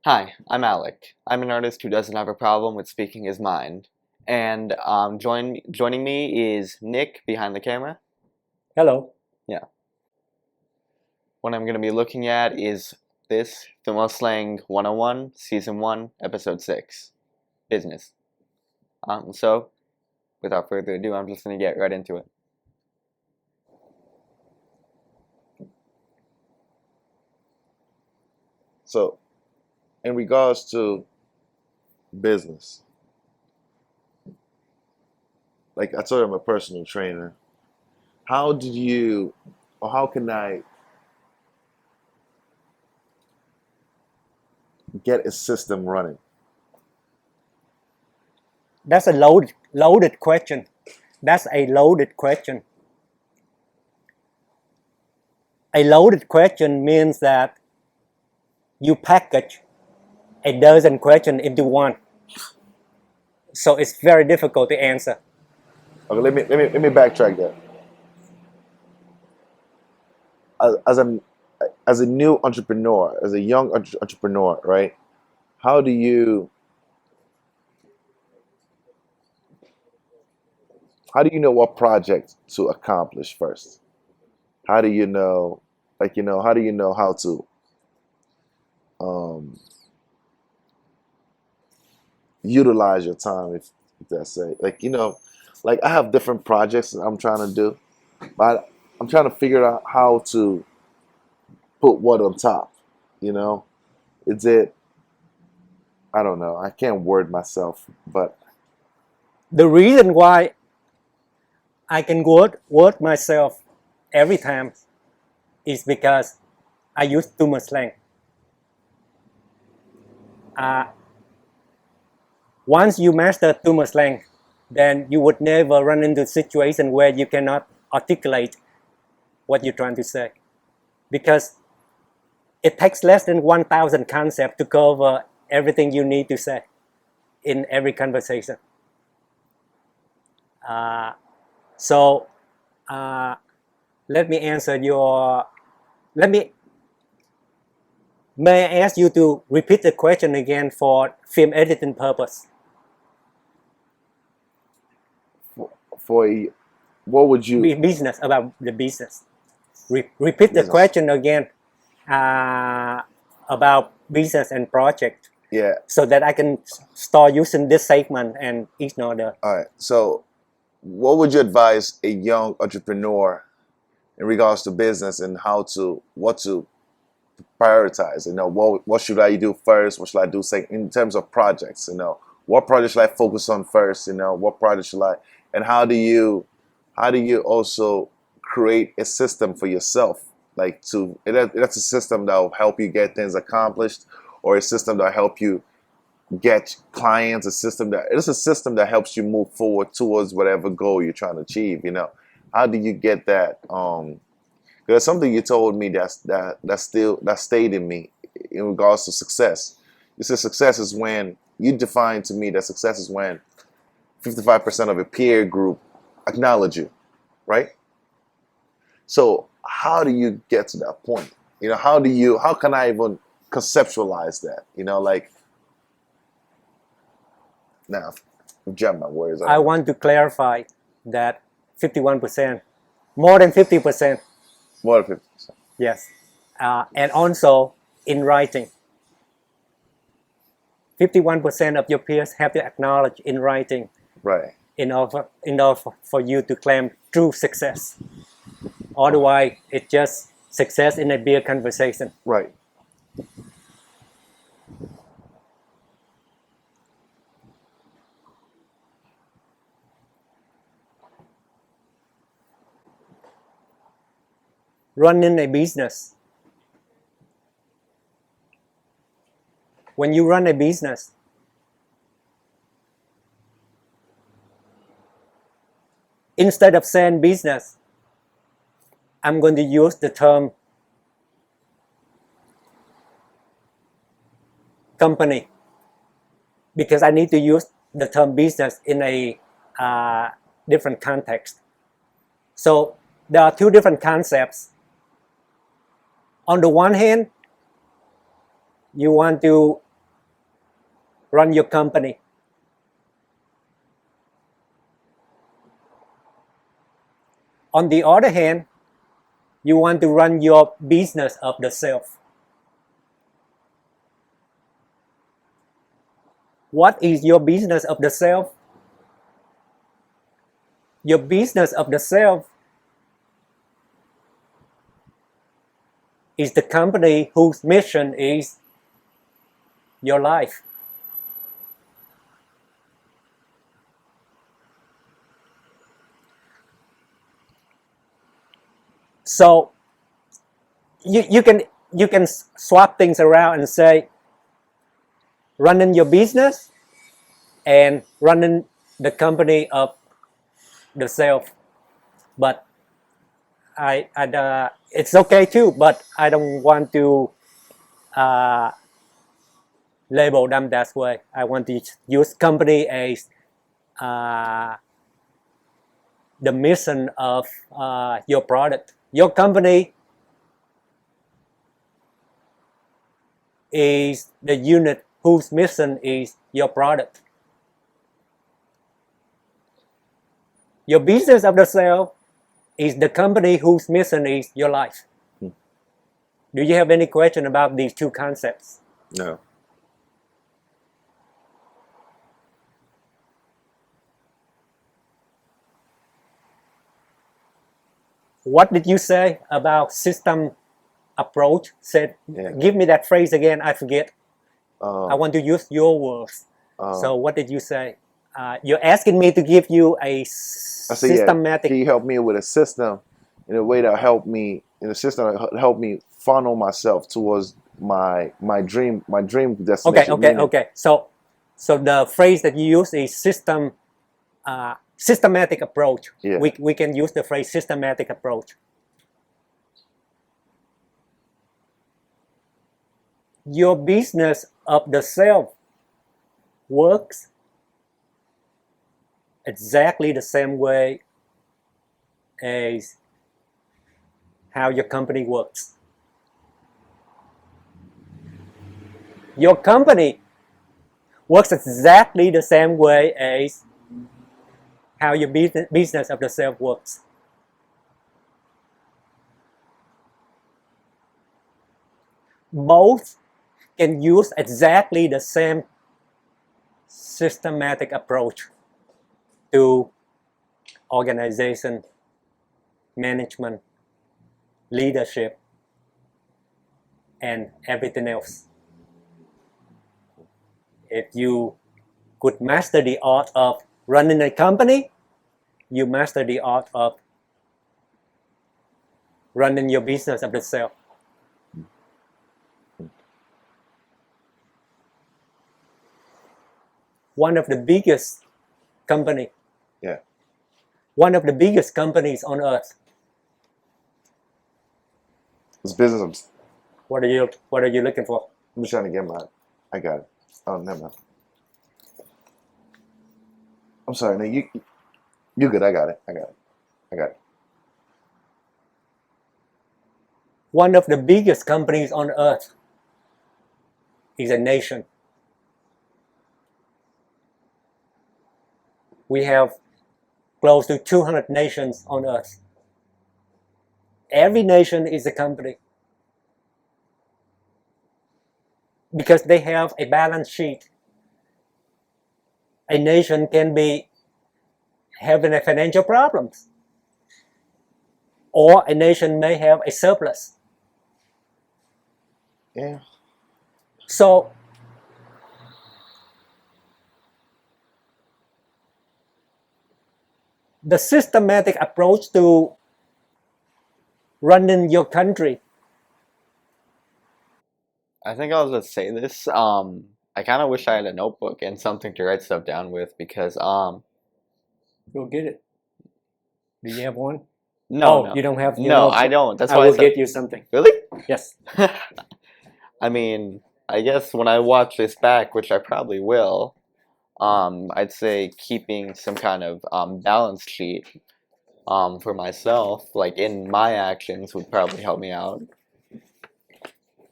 Hi, I'm Alec. I'm an artist who doesn't have a problem with speaking his mind. And joining me is Nick behind the camera. Hello. Yeah. What I'm going to be looking at is this Thumoslang101, Season 1, Episode 6, Business. So, without further ado, I'm just going to get right into it. So, in regards to business, like I told you, I'm a personal trainer. How did you, or how can I get a system running? That's a loaded question. That's a loaded question. A loaded question means that you package a dozen questions into one. So it's very difficult to answer. Okay, let me backtrack that. As a new entrepreneur, as a young entrepreneur, right? How do you know what project to accomplish first? How do you know, how do you know how to um, utilize your time, if that's say, like I have different projects that I'm trying to do, but I'm trying to figure out how to put what on top. You know, is it? I don't know. I can't word myself, but The reason why I can word myself every time is because I use Thumoslang. Once you master Thumoslang, then you would never run into a situation where you cannot articulate what you're trying to say, because it takes less than 1,000 concepts to cover everything you need to say in every conversation. So let me answer your. May I ask you to repeat the question again for film editing purpose? for what would you Business, about the business. Repeat the business? question again about business and project, Yeah. so that I can start using this segment and ignore the. All right. So, what would you advise a young entrepreneur in regards to business and what to prioritize? You know, what should I do first? What should I do second? In terms of projects, you know, what project should I focus on first? You know, what project should I, and how do you also create a system for yourself? Like that's a system that will help you get things accomplished, or a system that will help you get clients. It's a system that helps you move forward towards whatever goal you're trying to achieve. You know, how do you get that? There's something you told me that stayed in me in regards to success. You said success is when you define to me that success is when 55% of a peer group acknowledge you, right? So how do you get to that point? You know, how can I even conceptualize that? You know, like now, I've jammed my words. I want to clarify that 51%, more than 50%, More than 50%. yes, and also in writing, 51% of your peers have to acknowledge in writing Right. in order for you to claim true success. Otherwise, it's just success in a beer conversation. Right. Running a business. When you run a business, instead of saying business, I'm going to use the term company, because I need to use the term business in a different context. So there are two different concepts. On the one hand, you want to run your company. On the other hand, you want to run your business of the self. What is your business of the self? Your business of the self is the company whose mission is your life. So you can swap things around and say running your business and running the company of the self. But it's okay too, but I don't want to label them that way. I want to use company as the mission of your product. Your company is the unit whose mission is your product. Your business of the self is the company whose mission is your life. Do you have any question about these two concepts? No. What did you say about system approach? Said, give me that phrase again. I forget. I want to use your words. So what did you say? You're asking me to give you a systematic. Can you help me with a system in a way that help me in a system that help me funnel myself towards my dream destination? Okay. So the phrase that you use is systematic approach. Yeah. We can use the phrase systematic approach. Your business of the self works exactly the same way as how your company works. Your company works exactly the same way as how your business of the self works. Both can use exactly the same systematic approach to organization, management, leadership, and everything else. If you could master the art of running a company, you master the art of running your business of the self. One of the biggest companies on earth. It's business. What are you looking for? I'm just trying to get mine. I got it. Oh, never mind. I'm sorry. No, you good. I got it. One of the biggest companies on earth is a nation. We have close to 200 nations on earth. Every nation is a company because they have a balance sheet. A nation can be having a financial problems, or a nation may have a surplus. Yeah. So the systematic approach to running your country. I think I'll just say this. I kind of wish I had a notebook and something to write stuff down with because Go get it. Do you have one? No. You don't have. No, I don't. That's I why will get you something. Really? Yes. I mean, I guess when I watch this back, which I probably will, I'd say keeping some kind of balance sheet for myself, like in my actions, would probably help me out.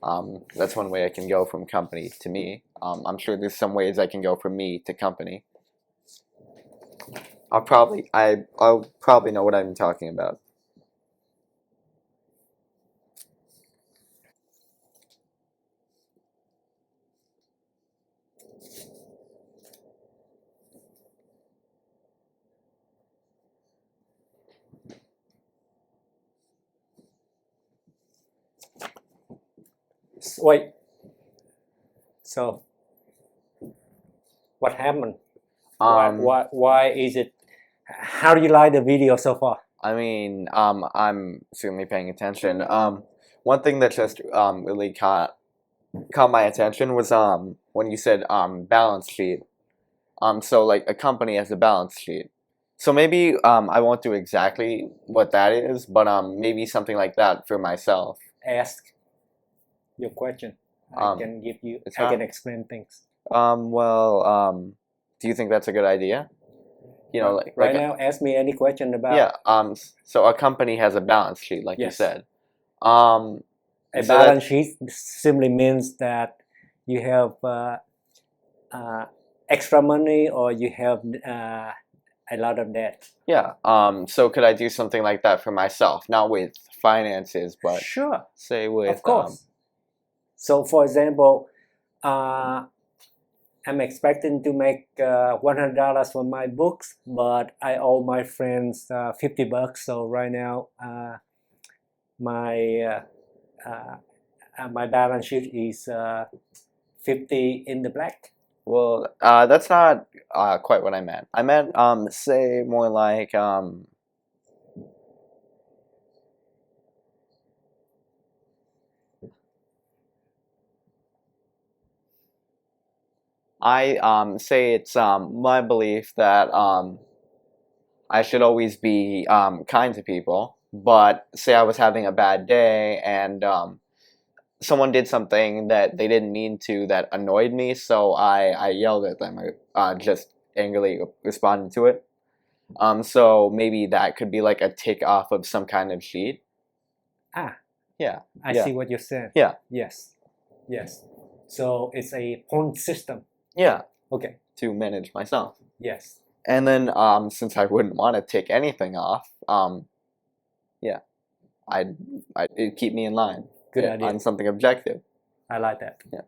That's one way I can go from company to me. I'm sure there's some ways I can go from me to company. I'll probably know what I'm talking about. Wait. So, what happened? Why is it? How do you like the video so far? I mean, I'm certainly paying attention. One thing that just really caught my attention was when you said balance sheet. So like a company has a balance sheet. So maybe I won't do exactly what that is, but maybe something like that for myself. Ask your question. I Um, can give you. it's I not- can explain things. Do you think that's a good idea? You know, Right now, ask me any question about. Yeah. So a company has a balance sheet, like you Yes. said. A so balance sheet simply means that you have extra money or you have a lot of debt. Yeah. So could I do something like that for myself? Not with finances, but Sure, say with of course. So, for example, I'm expecting to make $100 from my books, but I owe my friends $50. So right now, my balance sheet is 50 in the black. Well, that's not quite what I meant. I meant say more like I say it's my belief that I should always be kind to people, but say I was having a bad day and someone did something that they didn't mean to that annoyed me, so I yelled at them. I just angrily responded to it. So maybe that could be like a tick off of some kind of sheet. Yeah. I Yeah. see what you're saying. Yeah. Yes. So it's a point system. Yeah. Okay. To manage myself. Yes. And then since I wouldn't want to tick anything off, yeah, it'd keep me in line. Good idea. On something objective. I like that. Yeah.